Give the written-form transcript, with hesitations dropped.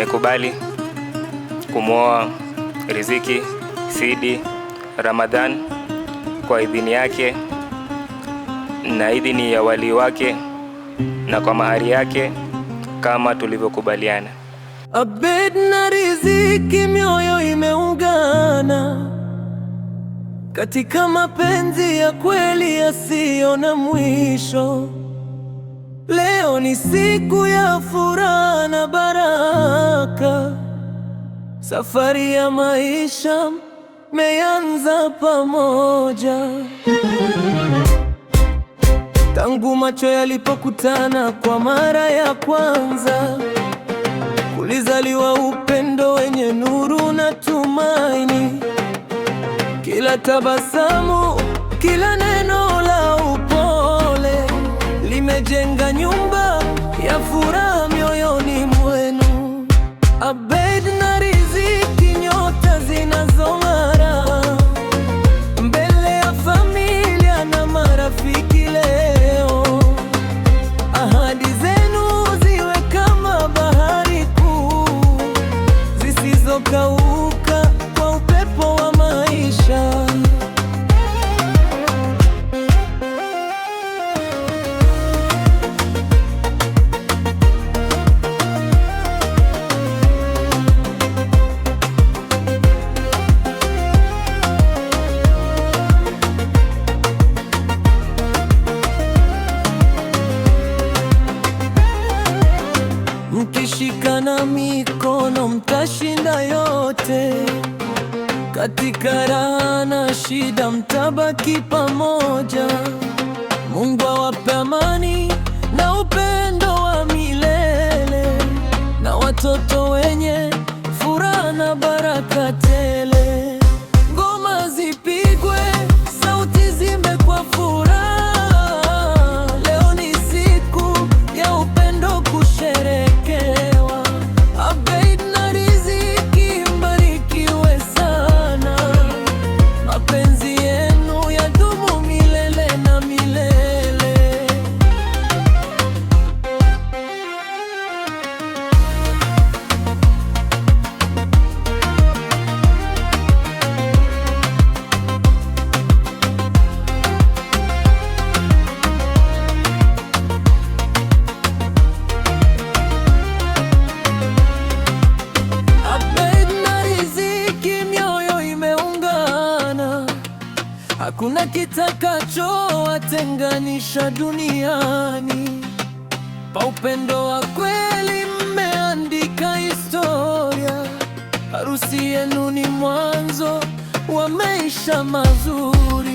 nimekubali kumwoa Riziki Sidi Ramadhan kwa idhini yake na idhini ya wali wake na kwa mahari yake kama tulivyokubaliana. Abed na Riziki mioyo imeungana katika mapenzi ya kweli yasiyo na mwisho. Leo ni siku ya furaha na baraka, safari ya maisha meanza pamoja. Tangu macho yalipokutana kwa mara ya kwanza, kulizaliwa upendo wenye nuru na tumaini. Kila tabasamu, kila neno la upole limejenga nyumba ya furaha mioyoni mwenu. Abed na Riziki, nyota zinazong'ara mbele ya familia na marafiki leo. Ahadi zenu ziwe kama bahari kuu zisizokauka kwa upepo wa maisha. Mkishikana mikono mtashinda yote, katika raha na shida mtabaki pamoja. Mungu awape amani na upendo wa milele, na watoto wenye furaha na baraka tele. Ngoma zipigwe, sauti zimbe kwa furaha. Leo ni siku ya upendo kusherekewa. Abed na Riziki, mbarikiwe sana. Mapenzi yenu yadumu milele na milele. Hakuna kitakachowatenganisha duniani. Pa upendo wa kweli mmeandika historia. Harusi yenu ni mwanzo wa maisha mazuri.